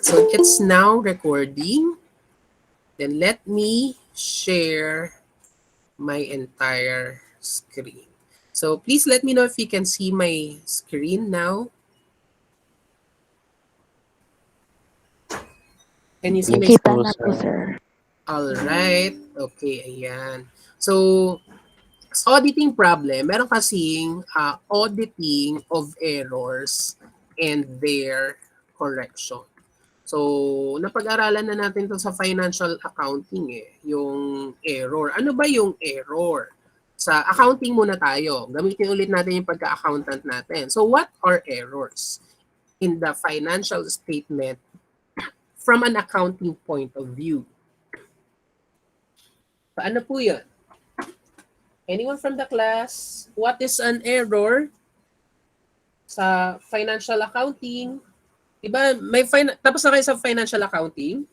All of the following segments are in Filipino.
So it's now recording. Then let me share my entire screen. So please let me know if you can see my screen now. Can you see my Yes screen? po, sir. All right. Okay, ayan. So sa auditing problem, meron kasing auditing of errors and their correction. So, napag-aralan na natin to sa financial accounting yung error. Ano ba yung error? Sa accounting muna tayo. Gamitin ulit natin yung pagka-accountant natin. So, what are errors in the financial statement from an accounting point of view? Paano po yun? Anyone from the class? What is an error sa financial accounting? Diba, tapos na kayo sa financial accounting?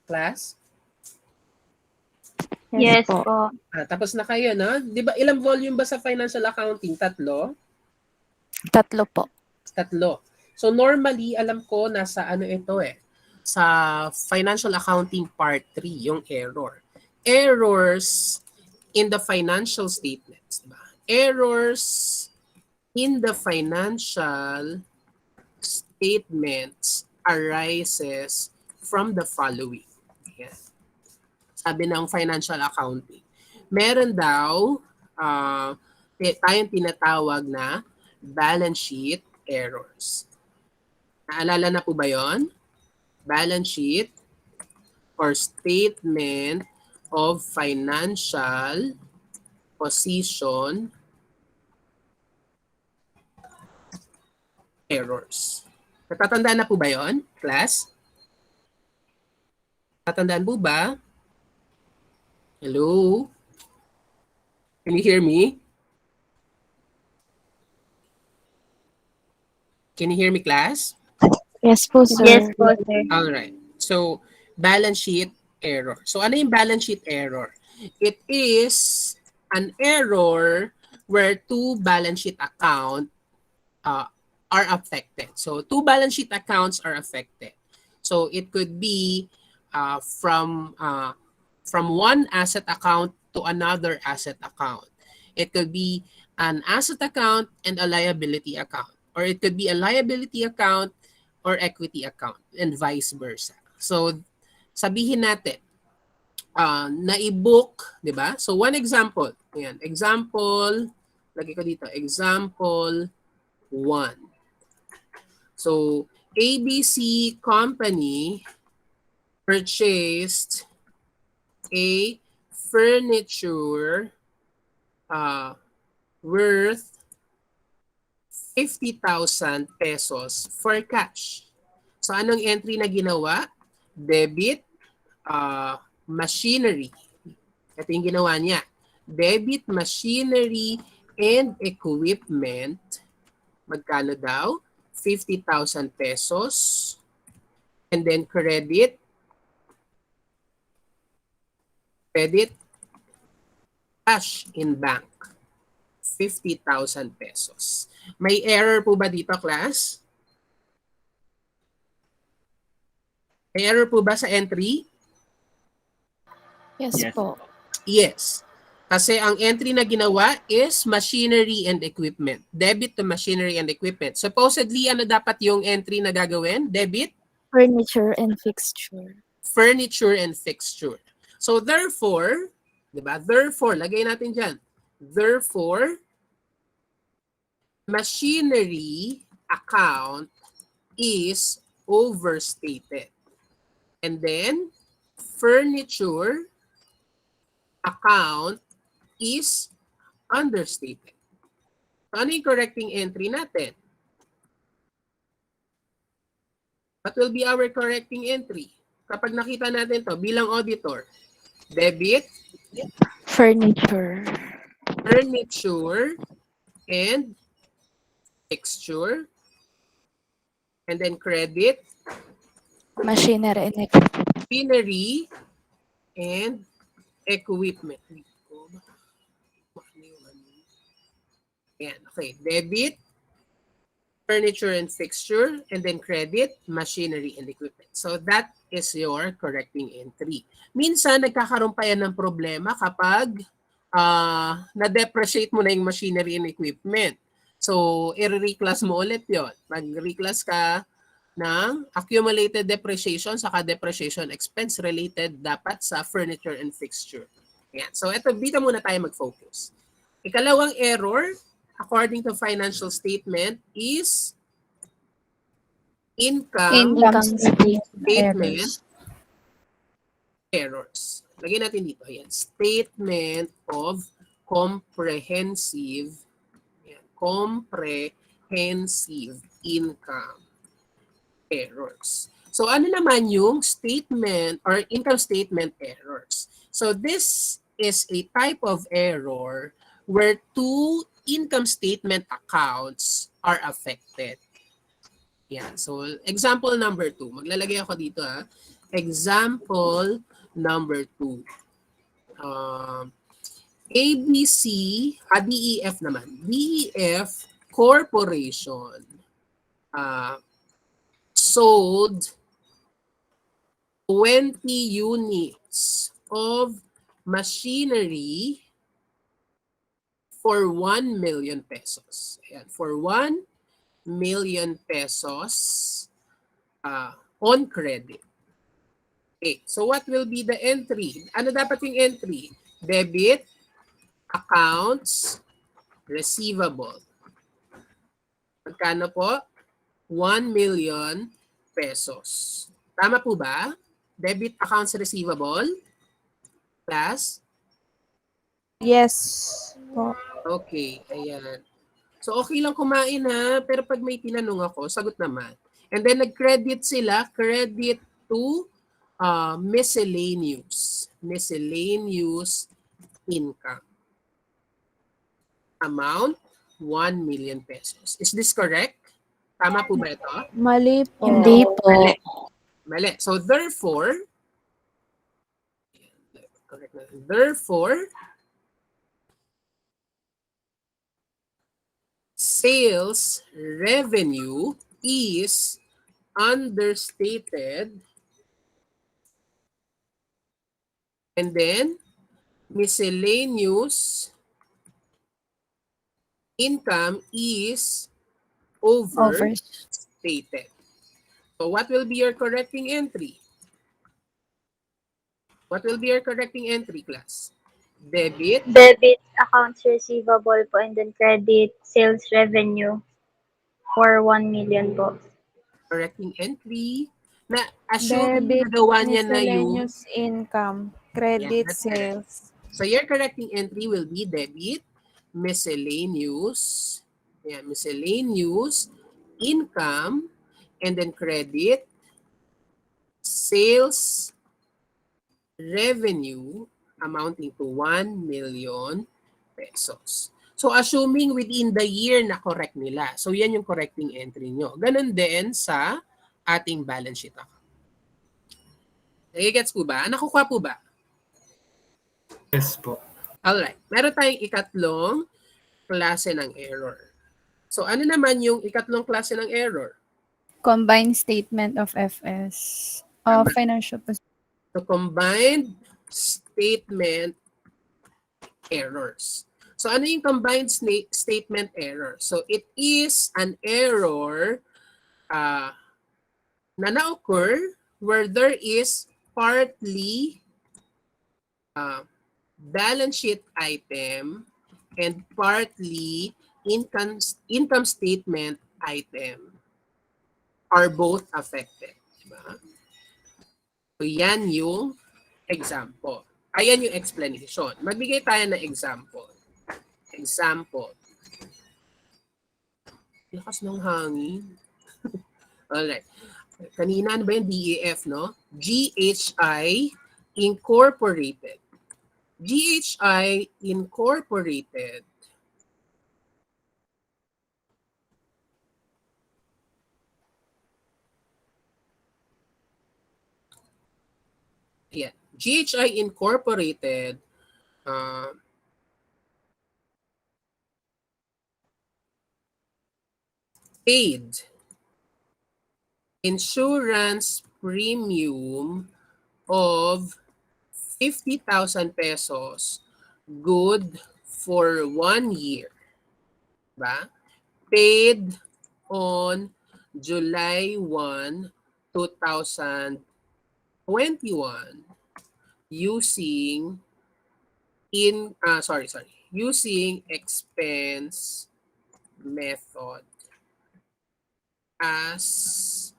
Class? Yes, Yes po. po. Tapos na kayo, no? Di ba, ilang volume ba sa financial accounting? 3? 3 po. 3. So normally, alam ko nasa ano ito sa financial accounting part 3, yung error. Errors in the financial statements. Diba? Errors in the financial statements arises from the following. Ayan. Sabi ng financial accounting. Meron daw tayong tinatawag na balance sheet errors. Naalala na po ba yon? Balance sheet or statement of financial position errors. Natatandaan na po ba yon, class? Natatandaan po ba? Hello? Can you hear me? Can you hear me, class? Yes po, sir. Yes po, sir. All right. So, balance sheet error. So, ano yung balance sheet error? It is an error where two balance sheet accounts are affected. So, two balance sheet accounts are affected. So, it could be from one asset account to another asset account. It could be an asset account and a liability account. Or it could be a liability account or equity account and vice versa. So, sabihin natin, na-book, di ba? So, one example. Ayan, example, lagay ko dito, example 1. So, ABC company purchased a furniture worth 50,000 pesos for cash. So anong entry na ginawa? Debit machinery. Ito yung ginawa niya. Debit machinery and equipment. Magkano daw? 50,000 pesos. And then credit cash in bank. 50,000 pesos. May error po ba dito, class? May error po ba sa entry? Yes, Yes. po. Yes. Kasi ang entry na ginawa is machinery and equipment. Debit to machinery and equipment. Supposedly, ano dapat yung entry na gagawin? Debit? Furniture and fixture. Furniture and fixture. So therefore, di ba? Therefore, lagay natin dyan. Therefore, machinery account is overstated. And then, furniture account is understated. So, ano yung correcting entry natin? What will be our correcting entry? Kapag nakita natin to bilang auditor, debit, Furniture. furniture, and fixture, and then credit, Machinery and equipment. machinery, and equipment. Ayan, okay. Debit, furniture and fixture, and then credit, machinery and equipment. So that is your correcting entry. Minsan, nagkakaroon pa yan ng problema kapag na-depreciate mo na yung machinery and equipment. So, i-reclass mo ulit yon. Mag-reclass ka ng accumulated depreciation saka depreciation expense related dapat sa furniture and fixture. Ayan. So, ito, dito muna tayo mag-focus. Ikalawang error, according to financial statement, is income statement errors. Lagyan natin dito. Ayan. Statement of comprehensive income errors. So ano naman yung statement or income statement errors? So this is a type of error where two income statement accounts are affected. Yan. So example number 2. Maglalagay ako dito ha. Example number 2. ABC, DEF naman. DEF Corporation sold 20 units of machinery for 1 million pesos. Ayan, for 1 million pesos on credit. Okay, so what will be the entry? Ano dapat yung entry? Debit, accounts, receivable. Magkano po? 1 million pesos. Tama po ba? Debit, accounts, receivable. Class? Yes po. Okay, ayan. So okay lang kumain ha, pero pag may tinanong ako, sagot naman. And then nag-credit sila, credit to miscellaneous income. Amount, 1 million pesos. Is this correct? Tama po ba ito? Mali po. Hindi po. Mali. So therefore, sales revenue is understated, and then miscellaneous income is overstated. So what will be your correcting entry? What will be your correcting entry, class? Debit, Accounts receivable po, and then credit sales revenue for 1 million po. correcting entry, na assuming nagawa niya na yung miscellaneous income, credit that's correct. sales. So your correcting entry will be debit, miscellaneous, miscellaneous income, and then credit, sales revenue amounting to 1 million pesos. So assuming within the year na correct nila. So yan yung correcting entry nyo. Ganun din sa ating balance sheet account. Nagigets po ba? Nakukuha po ba? Yes po. Alright. Meron tayong ikatlong klase ng error. So ano naman yung ikatlong klase ng error? Combined statement of FS. Financial position. So combined statement errors. So ano yung combined statement error? So it is an error na na-occur where there is partly balance sheet item and partly income statement item are both affected. Diba? So yan yung example. Ayan yung explanation. Magbigay tayo ng example. Example. Lakas ng hangin. Alright. Kanina ano ba yung DEF, no? GHI Incorporated. GHI Incorporated GHI Incorporated paid insurance premium of 50,000 pesos good for 1 year. Diba? Paid on July 1, 2021 using using expense method as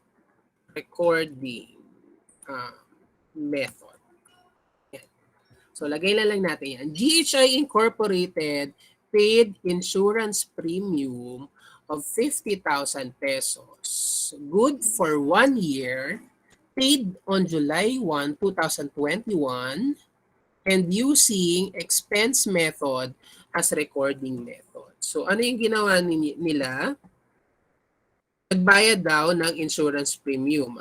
recording method. Yan. So lagay na lang natin yan. GHI Incorporated paid insurance premium of 50,000 pesos. Good for 1 year, paid on July 1, 2021, and using expense method as recording method. So ano yung ginawa nila? Nagbayad daw ng insurance premium.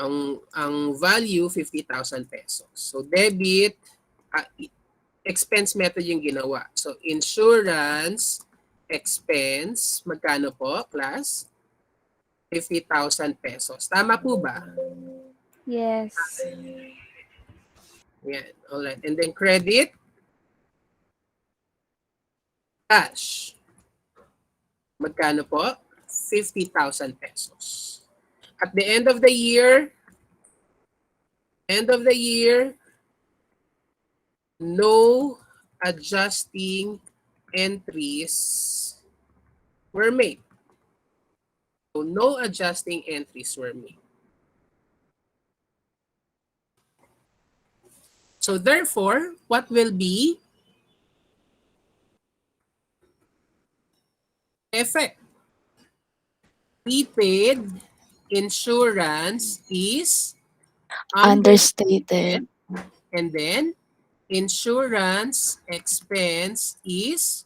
Ang value 50,000 pesos. So debit, expense method yung ginawa. So insurance expense, magkano po, class? 50,000 pesos. Tama po ba? Yes. Yan. Alright. And then credit, cash. Magkano po? 50,000 pesos. At the end of the year, no adjusting entries were made. So no adjusting entries were made. So therefore, what will be effect? Prepaid insurance is Understated. and then insurance expense is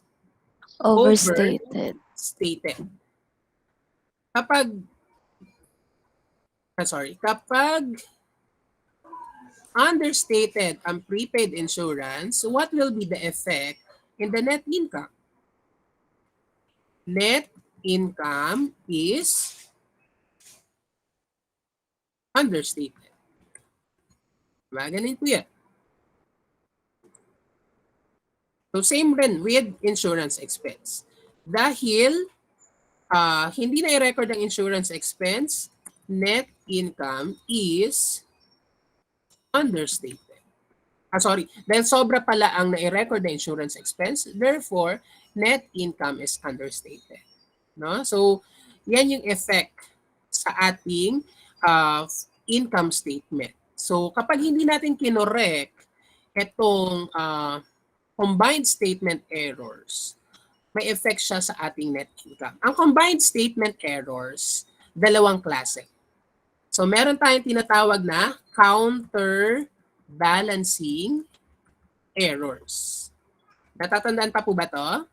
Overstated. overstated. Kapag understated ang prepaid insurance, what will be the effect in the net income? Net income is understated. Diba? Ganito yan. So same rin with insurance expense. Dahil hindi na i-record ang insurance expense, net income is understated. Dahil sobra pala ang na-record na insurance expense, therefore, net income is understated. No? So, yan yung effect sa ating income statement. So, kapag hindi natin kinorek itong combined statement errors, may effect siya sa ating net income. Ang combined statement errors, dalawang klase. So, meron tayong tinatawag na counterbalancing errors. Natatandaan pa po ba to?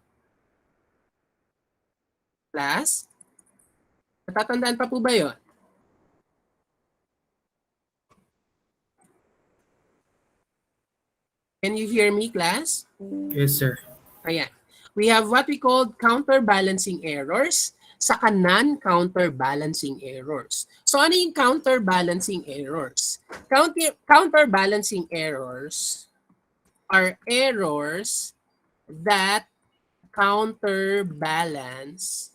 Class? Natatandaan pa po ba yun? Can you hear me, class? Yes, sir. Ayan. We have what we call counterbalancing errors saka non-counterbalancing errors. So ano yung counterbalancing errors? Counterbalancing errors are errors that counterbalance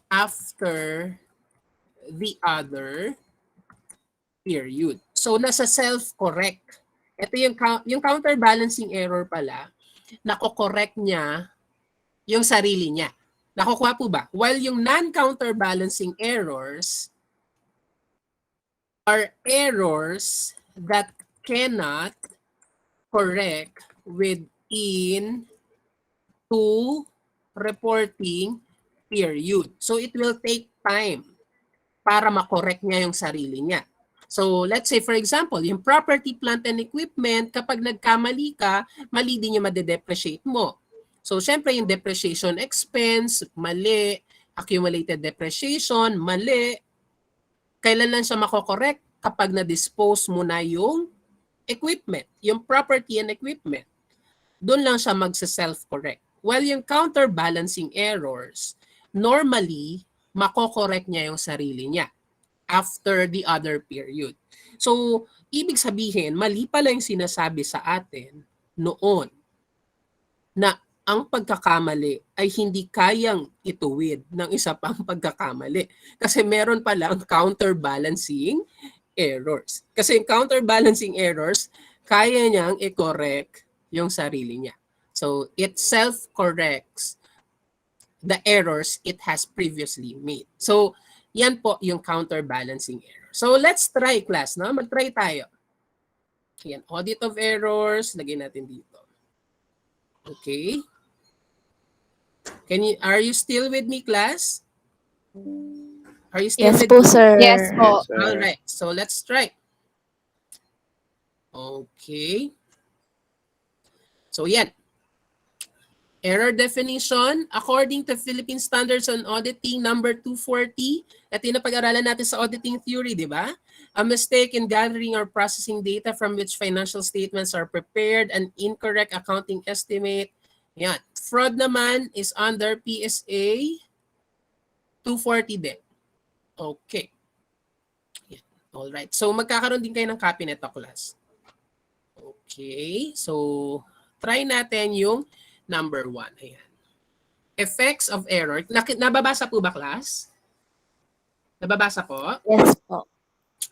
after the other period. So nasa self-correct. Ito yung counterbalancing error pala, nako-correct niya yung sarili niya. Nakukuha po ba? While yung non-counterbalancing errors are errors that cannot correct within 2 reporting period. So it will take time para makorek niya yung sarili niya. So let's say for example, yung property, plant, and equipment, kapag nagkamali ka, mali din yung madedepreciate mo. So syempre yung depreciation expense, mali. Accumulated depreciation, mali. Kailan lang siya makokorek? Kapag na-dispose mo na yung equipment, yung property and equipment. Doon lang siya magsa-self-correct. While yung counterbalancing errors, normally, makokorek niya yung sarili niya after the other period. So, ibig sabihin, mali pala yung sinasabi sa atin noon na ang pagkakamali ay hindi kayang ituwid ng isa pang pagkakamali. Kasi meron palang counterbalancing errors. Kasi yung counterbalancing errors, kaya niyang i-correct yung sarili niya. So, it self-corrects the errors it has previously made. So, yan po yung counterbalancing error. So, let's try, class. No? Mag-try tayo. Yan, audit of errors. Lagay natin dito. Okay. Are you still with me, class? Are you still Yes with po, me? sir. Yes po. All right. So, let's try. Okay. So, yan. Error definition, according to Philippine Standards on Auditing number 240, at pinapag-aralan natin sa auditing theory, di ba? A mistake in gathering or processing data from which financial statements are prepared, an incorrect accounting estimate. Yan. Fraud naman is under PSA 240 din. Okay. Yan. All right. So magkakaroon din kayo ng copy nito, class. Okay. So try natin yung number 1. Ayan. Effects of error. Nababasa po ba, class? Nababasa po? Yes po.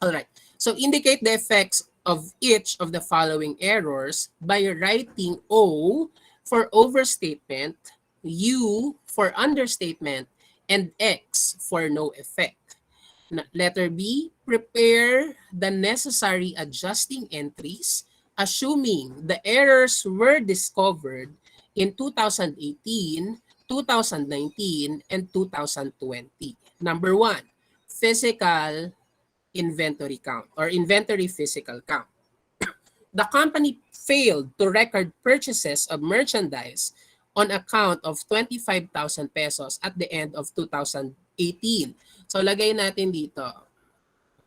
All right. So indicate the effects of each of the following errors by writing O for overstatement, U for understatement, and X for no effect. Letter B, prepare the necessary adjusting entries assuming the errors were discovered in 2018, 2019, and 2020. Number 1, physical inventory count or inventory physical count. The company failed to record purchases of merchandise on account of 25,000 pesos at the end of 2018. So lagay natin dito.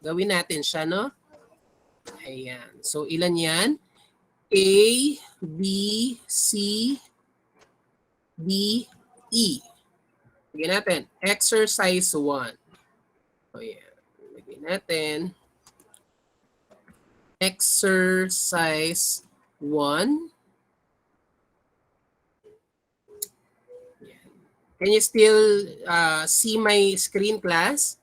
Gawin natin siya, no? Ayan. So ilan yan? A, B, C, D, E. Lagyan natin. Exercise 1. So yan. Lagyan natin. Exercise 1. Can you still see my screen, class?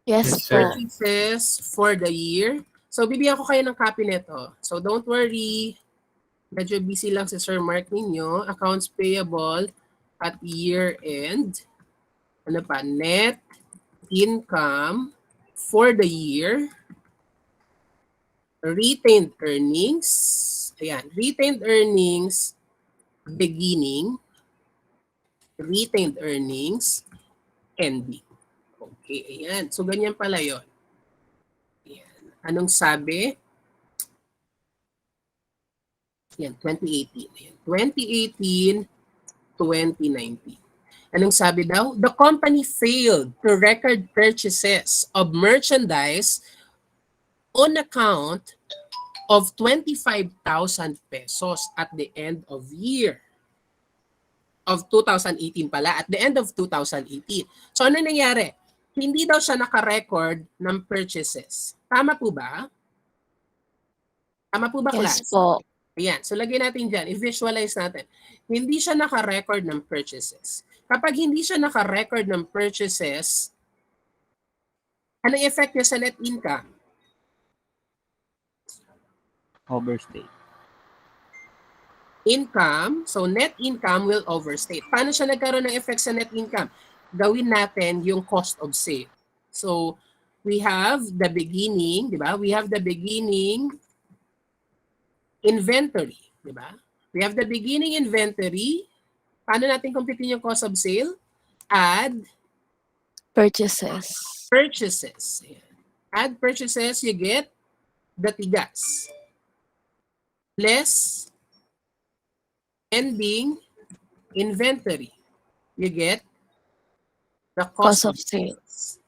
Yes Yes, sir. po. Purchases for the year. So, bibigyan ko kayo ng copy nito. So, don't worry. Medyo busy lang si Sir Mark ninyo. Accounts payable at year end. Ano pa? Net income for the year. Retained earnings. Ayan. Retained earnings beginning. Retained earnings ending. Okay, ayan. So, ganyan pala yun. Ayan. Anong sabi? Ayan, 2018. Ayan. 2018, 2019. Anong sabi daw? The company failed to record purchases of merchandise on account of 25,000 pesos at the end of year. Of 2018 pala, at the end of 2018. So ano nangyari? Hindi daw siya naka-record ng purchases. Tama po ba? Tama po ba, Yes class? po. Ayan. So lagyan natin dyan. I-visualize natin. Hindi siya naka-record ng purchases. Kapag hindi siya naka-record ng purchases, anong effect niya sa net income? Overstate. Income, so net income will overstate. Paano siya nagkaroon ng effect sa net income? Gawin natin yung cost of sale. So, we have the beginning, di ba? We have the beginning inventory, di ba? We have the beginning inventory. Paano natin computein yung cost of sale? Add Purchases. purchases. Add purchases, you get the tigas. Less ending inventory. You get the cost of sales.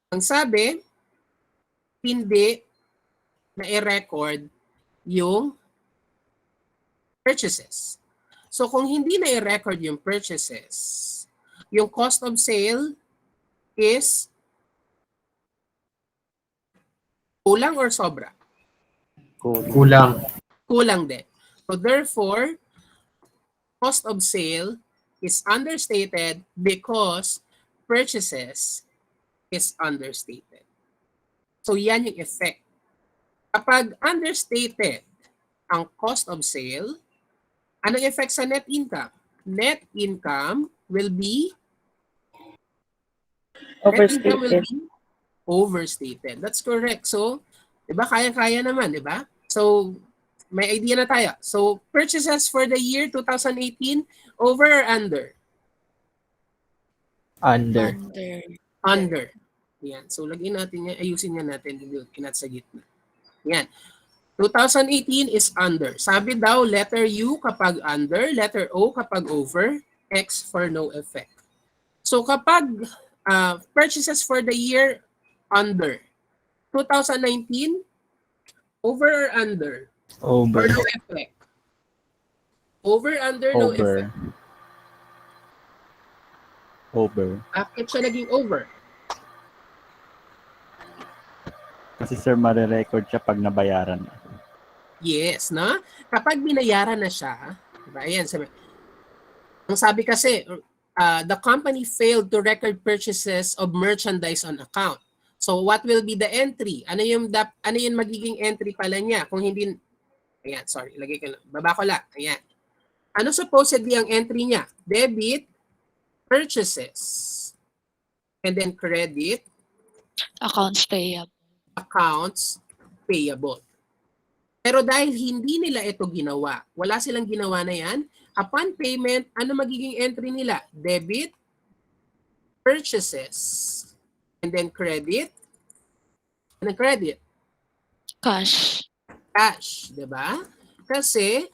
Ang sabi, hindi na i-record yung purchases. So kung hindi na i-record yung purchases, yung cost of sale is kulang or sobra? Kulang. Kulang din. So therefore, cost of sale is understated because purchases is understated. So yan yung effect. Kapag understated ang cost of sale, anong effect sa net income? Net income will be Overstated. overstated. That's correct. So, 'di ba kaya-kaya naman, 'di ba? So, may idea na tayo. So, purchases for the year 2018, over or under? Under. Under. Under. Yan. So, lagyan natin yan, ayusin nga natin yung kinat sa gitna. Yan. 2018 is under. Sabi daw, letter U kapag under, letter O kapag over, X for no effect. So, kapag purchases for the year under, 2019, over or under? Over. Or no effect? Over, under, no effect. Over. Bakit siya naging over? Kasi sir, marirecord siya pag nabayaran na. Yes, no? Kapag binayaran na siya, diba? Ayan, ang sabi kasi, the company failed to record purchases of merchandise on account. So what will be the entry? Ano yung magiging entry pala niya? Kung hindi, ayan, sorry, lagay ko lang. Baba ko lang, ayan. Ano supposedly ang entry niya? Debit, purchases, and then credit, Accounts payable. accounts payable. Pero dahil hindi nila ito ginawa, wala silang ginawa na yan, upon payment, ano magiging entry nila? Debit, purchases, and then credit, and then credit, Cash. cash, di ba? Kasi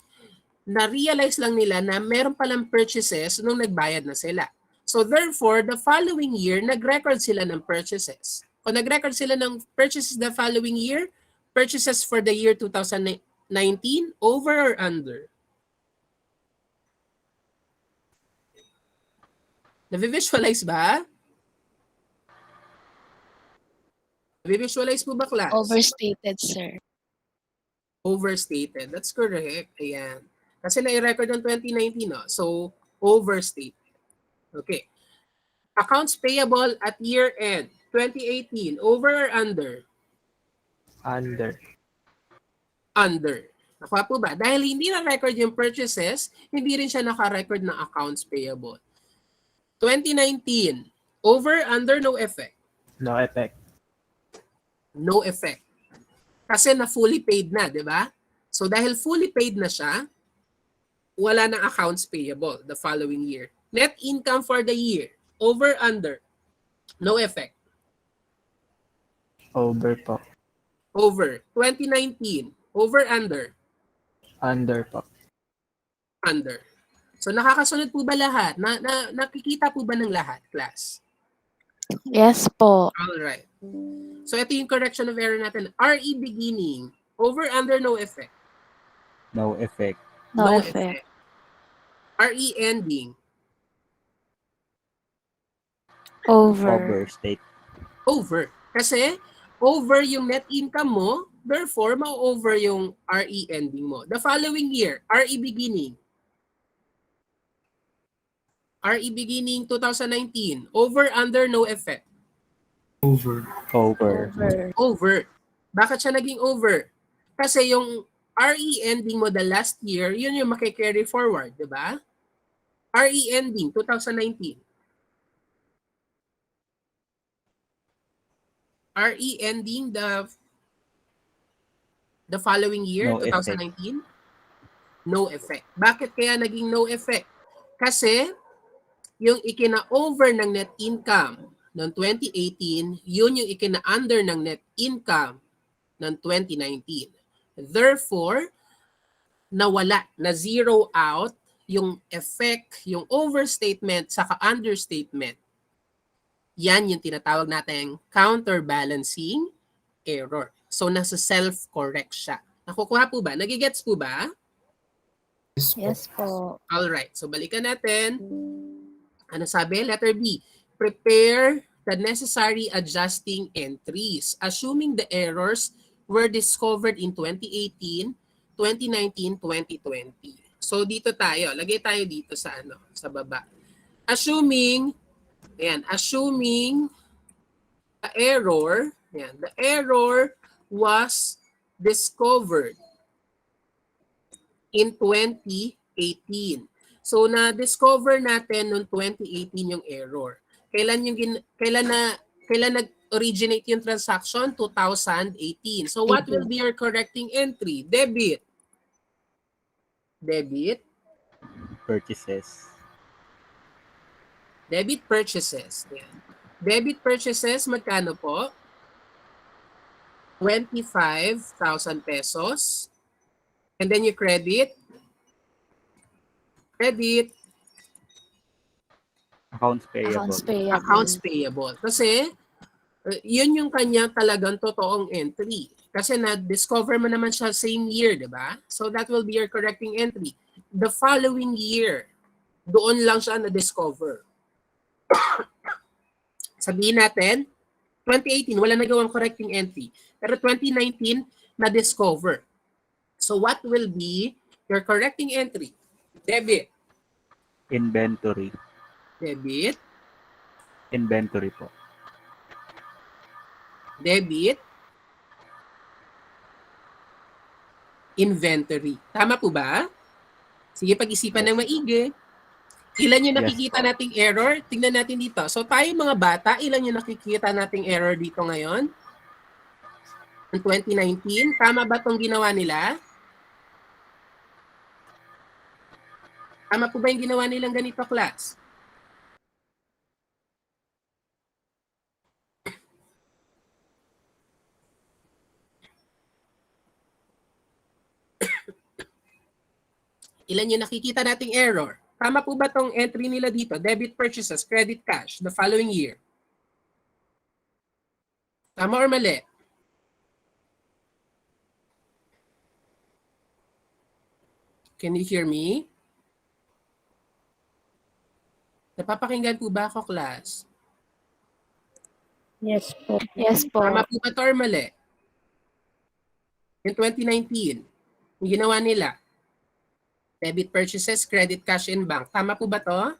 na-realize lang nila na meron palang purchases nung nagbayad na sila. So therefore, the following year, nag-record sila ng purchases. Kung nag-record sila ng purchases the following year, purchases for the year 2019, over or under? Navi-visualize ba? Navi-visualize po ba, class? Overstated, sir. Overstated. That's correct. Ayan. Kasi na-record ng 2019, no? So, overstated. Okay. Accounts payable at year-end, 2018, over or under? Under. Under. Nakuha po ba? Dahil hindi na-record yung purchases, hindi rin siya naka-record ng accounts payable. 2019, over, under, no effect? No effect. No effect. Kasi na fully paid na, di ba? So dahil fully paid na siya, wala ng accounts payable the following year. Net income for the year, over, under, no effect. Over po. Over. 2019, over, under, Under po. under. So nakakasunod po ba lahat? Nakikita po ba ng lahat, class? Yes po. Alright. So ito yung correction of error natin. RE beginning, over, under, no effect. No effect. No effect. RE ending, Over. Overstate. over. Kasi over yung net income mo, therefore ma-over yung RE ending mo. The following year, RE beginning. RE beginning 2019, over, under, no effect. Over. Over. Over. Over. Bakit siya naging over? Kasi yung RE ending mo the last year, yun yung makikarry forward, di ba? RE ending 2019. RE ending the following year, No 2019? No effect. Bakit kaya naging no effect? Kasi yung ikina-over ng net income ng 2018, yun yung ikina-under ng net income ng 2019. Therefore, nawala, na zero out yung effect, yung overstatement saka understatement. Yan yung tinatawag natin counterbalancing error. So, nasa self-correct siya. Nakukuha po ba? Nagigets po ba? Yes po. Alright, so balikan natin. Ano sabi? Letter B. Prepare the necessary adjusting entries, assuming the errors were discovered in 2018, 2019, 2020. So dito tayo, lagay tayo dito sa sa baba. Assuming, assuming the error was discovered in 2018. So na-discover natin noong 2018 yung error. Kailan nag-originate yung transaction? 2018. So what will be your correcting entry? Debit. Purchases. Debit purchases. Yan. Debit purchases, magkano po? 25,000 pesos. And then you credit. Accounts payable. Accounts payable. Accounts payable. Kasi, yun yung kanya talagang totoong entry. Kasi na-discover mo naman siya same year, di ba? So that will be your correcting entry. The following year, doon lang siya na-discover. Sabihin natin, 2018, wala nagawang correcting entry. Pero 2019, na-discover. So what will be your correcting entry? Debit. Inventory. Debit. Inventory po. Debit. Inventory. Tama po ba? Sige, pag-isipan ng maigi. Ilan yung nakikita nating error? Tingnan natin dito. So tayo mga bata, ilan yung nakikita nating error dito ngayon? In 2019, tama ba itong ginawa nila? Tama po ba yung ginawa nilang ganito, class? Ilan yung nakikita nating error? Tama po ba itong entry nila dito? Debit purchases, credit cash, the following year. Tama or mali? Can you hear me? Napapakinggan po ba ako, class? Yes po. Yes po. Tama po ba ito or mali? In 2019, yung ginawa nila, debit purchases, credit cash in bank. Tama po ba to?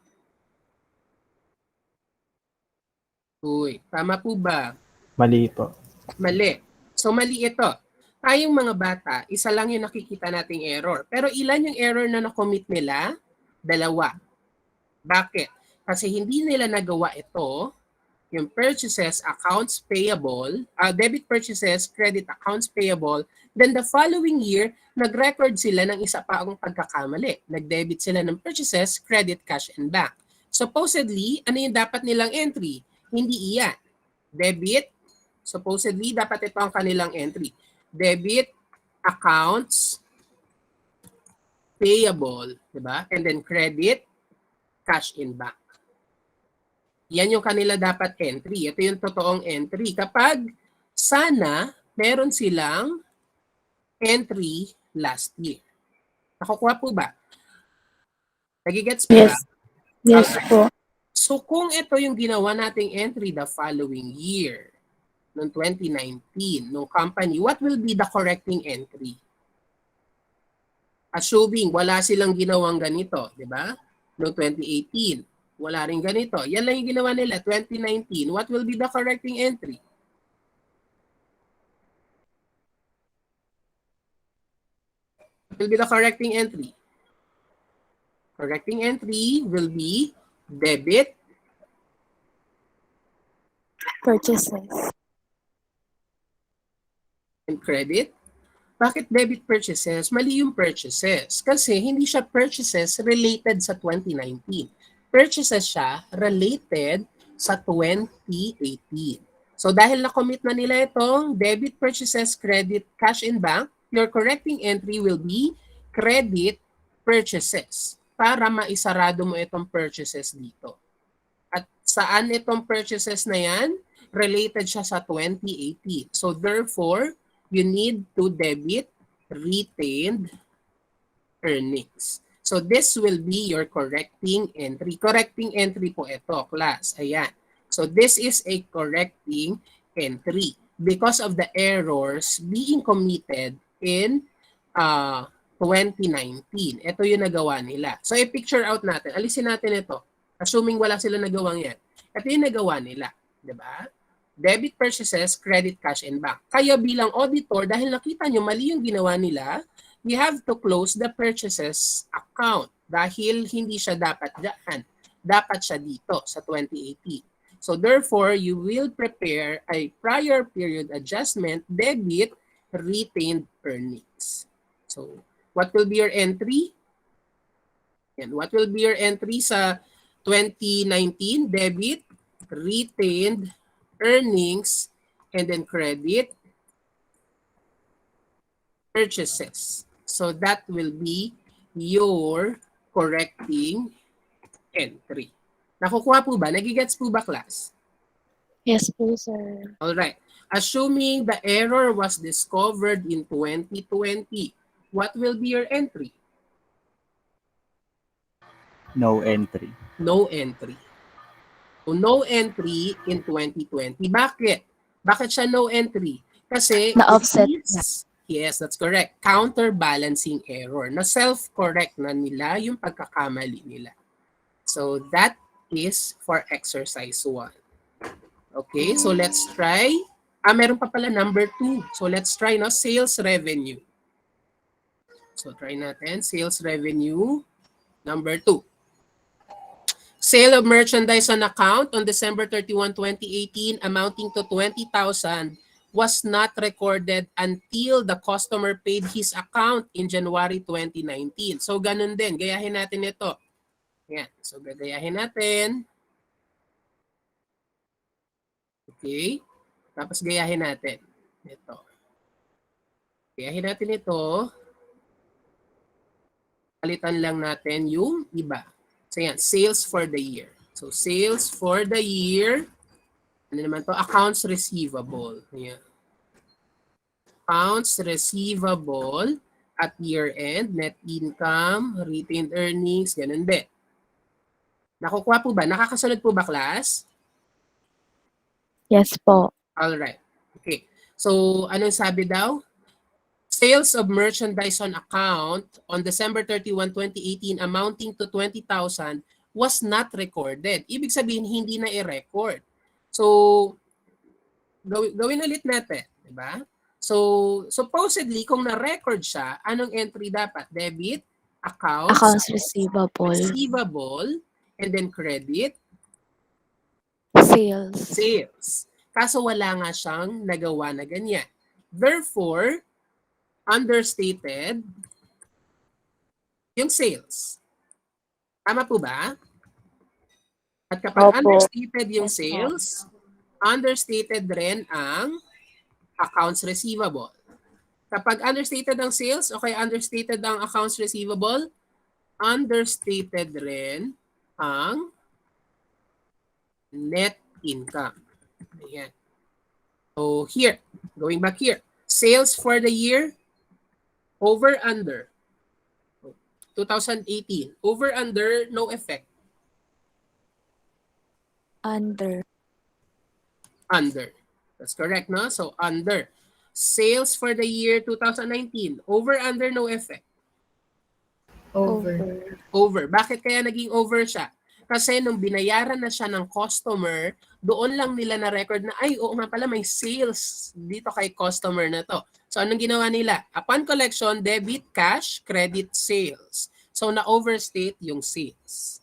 Uy, tama po ba? Mali po. Mali. So mali ito. Tayong mga bata, isa lang yung nakikita nating error. Pero ilan yung error na na-commit nila? 2. Bakit? Kasi hindi nila nagawa ito, yung purchases, accounts payable, debit purchases, credit accounts payable, then the following year, nag-record sila ng isa pa ang pagkakamali. Nag-debit sila ng purchases, credit, cash, and bank. Supposedly, ano yung dapat nilang entry? Hindi iyan. Debit, supposedly, dapat ito ang kanilang entry. Debit, accounts, payable, diba? And then credit, cash in bank. Yan yung kanila dapat entry. Ito yung totoong entry. Kapag sana meron silang entry last year. Nakukuha po ba? Nagigets po ba? Yes po. So kung ito yung ginawa nating entry the following year, noong 2019, no company, what will be the correcting entry? Assuming wala silang ginawang ganito, di ba? Noong 2018. Wala rin ganito. Yan lang yung ginawa nila, 2019. What will be the correcting entry? What will be the correcting entry? Correcting entry will be debit, Purchases. and credit. Bakit debit purchases? Mali yung purchases. Kasi hindi siya purchases related sa 2019. Purchases siya related sa 2018. So dahil na-commit na nila itong debit purchases, credit, cash in bank, your correcting entry will be credit purchases para maisarado mo itong purchases dito. At saan itong purchases na yan? Related siya sa 2018. So therefore, you need to debit retained earnings. So this will be your correcting entry. Correcting entry po ito, class. Ayan. So this is a correcting entry because of the errors being committed in 2019. Ito yung nagawa nila. So i-picture out natin. Alisin natin ito. Assuming wala sila nagawang yan. Ito yung nagawa nila. Diba? Debit purchases, credit, cash, and bank. Kaya bilang auditor, dahil nakita nyo mali yung ginawa nila, we have to close the purchases account dahil hindi siya dapat dyan. Dapat siya dito sa 2018. So therefore, you will prepare a prior period adjustment debit retained earnings. So what will be your entry? And what will be your entry sa 2019? Debit retained earnings and then credit purchases. So that will be your correcting entry. Nakukuha po ba? Nagigets po ba, class? Yes po, sir. All right. Assuming the error was discovered in 2020, what will be your entry? No entry. No entry. So no entry in 2020. Bakit? Bakit siya no entry? Kasi Na-offset it is, yes, that's correct, counterbalancing error. Na self-correct na nila yung pagkakamali nila. So that is for exercise 1. Okay, so let's try. Meron pa pala number 2. So let's try no, sales revenue. So try natin, sales revenue number 2. Sale of merchandise on account on December 31, 2018 amounting to 20,000 was not recorded until the customer paid his account in January 2019. So ganun din, gayahin natin ito. Yan, so gagayahin natin. Okay, tapos gayahin natin ito. Gayahin natin ito. Palitan lang natin yung iba. So yan, sales for the year. So sales for the year, ano naman to? Accounts receivable. Ayan. Accounts receivable at year-end, net income, retained earnings, ganun din. Nakukuha po ba? Nakakasunod po ba, class? Yes po. Alright. Okay. So, anong sabi daw? Sales of merchandise on account on December 31, 2018 amounting to 20,000 was not recorded. Ibig sabihin, hindi na i-record. So, gawin ulit natin. Diba? So, supposedly, kung na-record siya, anong entry dapat? Debit, Accounts receivable. And then credit, Sales. sales. Kaso wala nga siyang nagawa na ganyan. Therefore, understated yung sales. Tama po ba? At kapag Opo. understated yung Yes, sales, understated rin ang accounts receivable. Kapag understated ang sales, okay, understated ang accounts receivable, understated rin ang net income. Ayan. So here, going back here, sales for the year, over, under. 2018. Over, under, no effect. Under. Under. That's correct, no? So, under. Sales for the year 2019. Over, under, no effect. Over. Over. Bakit kaya naging over siya? Kasi nung binayaran na siya ng customer, doon lang nila na-record na, ay, oo nga pala, may sales dito kay customer na to. So, anong ginawa nila? Upon collection, debit, cash, credit, sales. So, na-overstate yung sales.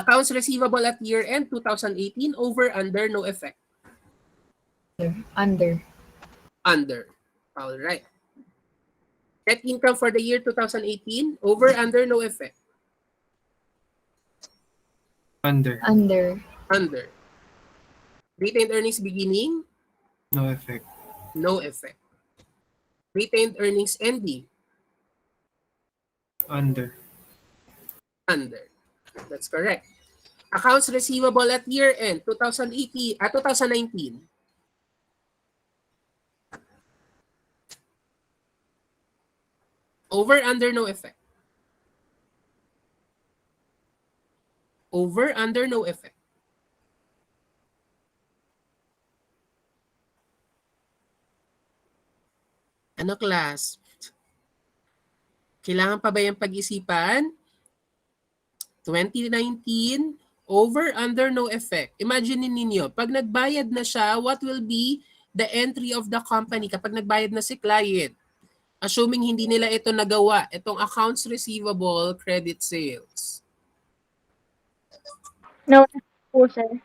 Accounts receivable at year-end 2018, over, under, no effect. Under. Under. All right. Net income for the year 2018, over, under, no effect. Under. Under. Under. Retained earnings beginning, No effect. no effect. Retained earnings ending, Under. under. That's correct. Accounts receivable at year-end 2019. Over, under, no effect. Over, under, no effect. Ano, class? Kailangan pa ba yung pag-isipan? 2019, over, under, no effect. Imagine ninyo, pag nagbayad na siya, what will be the entry of the company kapag nagbayad na si client? Assuming hindi nila ito nagawa, itong accounts receivable, credit sales. No po, sir.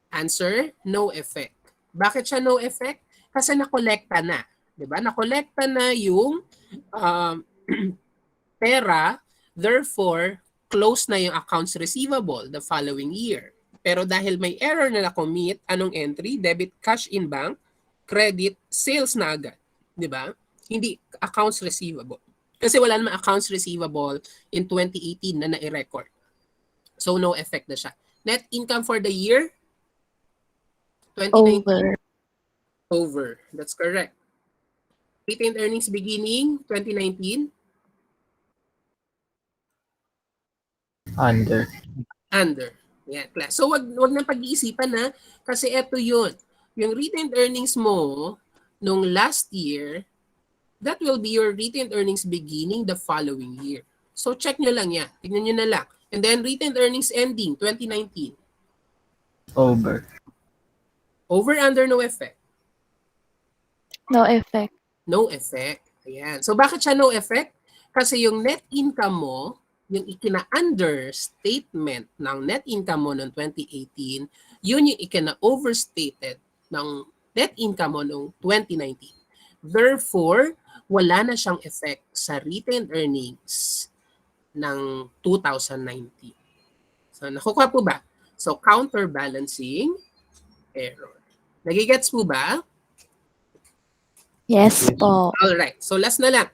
Answer, no effect. Bakit siya no effect? Kasi nakolekta na. 'Di ba? Nakolekta na yung um, pera, therefore, close na yung accounts receivable the following year. Pero dahil may error na na-commit, anong entry? Debit cash in bank, credit, sales na agad. 'Di ba? Hindi accounts receivable. Kasi wala namang accounts receivable in 2018 na nai-record. So no effect na siya. Net income for the year, 2019, Over. over. That's correct. Retained earnings beginning, 2019, Under. under. Yeah, class. So wag nang pag-iisipan na kasi ito 'yun. Yung retained earnings mo nung last year, that will be your retained earnings beginning the following year. So check nyo lang yan. Tignan nyo na lang. And then retained earnings ending 2019. Over. Over, under, no effect. No effect. No effect. Ayan. So bakit siya no effect? Kasi yung net income mo, yung ikina-understatement ng net income mo noong 2018, yun yung ikina-overstated ng net income mo noong 2019. Therefore, wala na siyang effect sa retained earnings ng 2019. So nakukuha po ba? So counterbalancing error. Nagigets po ba? Yes po. Alright, so last na lang.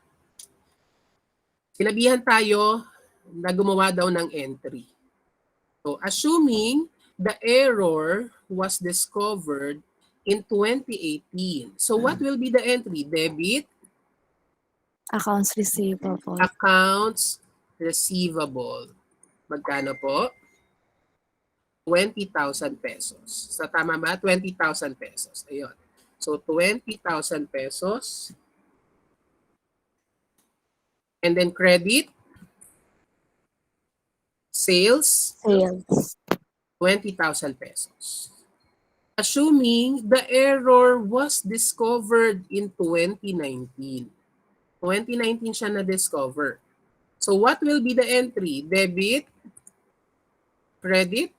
Sinabihan tayo na gumawa daw ng entry. So assuming the error was discovered in 2018. So what will be the entry? Debit, Accounts receivable. accounts receivable. Magkano po? 20,000 pesos. Sa tama ba? 20,000 pesos. Ayun. So 20,000 pesos. And then credit, sales, Sales. 20,000 pesos. Assuming the error was discovered in 2019. 2019 siya na-discover. So what will be the entry? Debit, credit.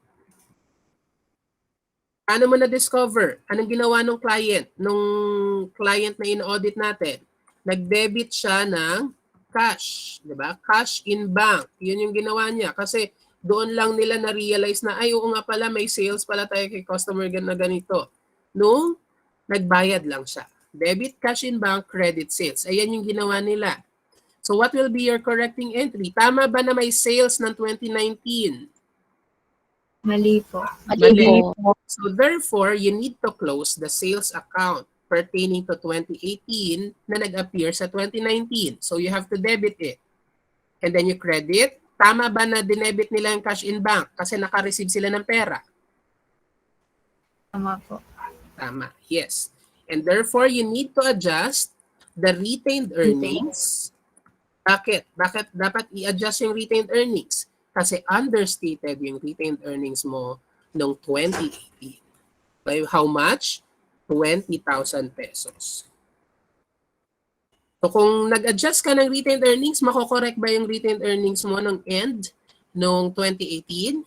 Paano mo na-discover? Anong ginawa ng client? Nung client na in-audit natin, nag-debit siya ng cash, di ba? Cash in bank. Yun yung ginawa niya. Kasi doon lang nila na-realize na, ay, oo nga pala, may sales pala tayo kay customer na ganito. Nung nagbayad lang siya. Debit, cash in bank, credit, sales. Ayan yung ginawa nila. So what will be your correcting entry? Tama ba na may sales ng 2019? Mali po. Mali po. So therefore, you need to close the sales account pertaining to 2018 na nag-appear sa 2019. So you have to debit it. And then you credit. Tama ba na dinebit nila yung cash in bank kasi naka-receive sila ng pera? Tama po. Tama, yes. And therefore, you need to adjust the retained earnings. Bakit? Bakit dapat i-adjust yung retained earnings? Kasi understated yung retained earnings mo noong 2018. By how much? 20,000 pesos. So kung nag-adjust ka ng retained earnings, makokorek ba yung retained earnings mo ng end noong 2018?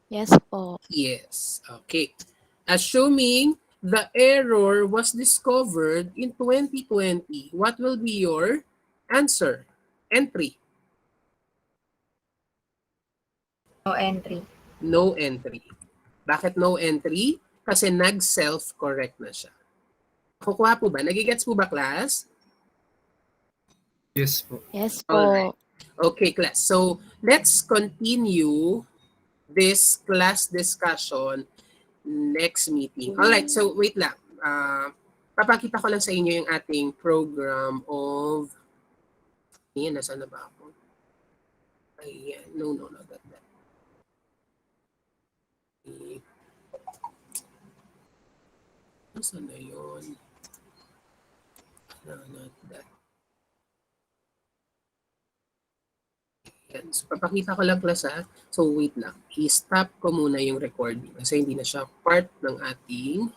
Yes po. Yes. Okay. Assuming the error was discovered in 2020, what will be your answer? Entry. No entry. No entry. Bakit no entry? Kasi nag-self-correct na siya. Kukuha po ba? Nagigets po ba, class? Yes po. Yes po. Alright. Okay, class. So, let's continue this class discussion next meeting. Alright, so wait lang. Papakita ko lang sa inyo yung ating program of... Ayan, nasaan na ba ako? Ayan. No, not that. Okay. Saan na yun? No, not that. Yan. So, papakita ko lang class ha. So, wait lang. I-stop ko muna yung recording kasi hindi na siya part ng ating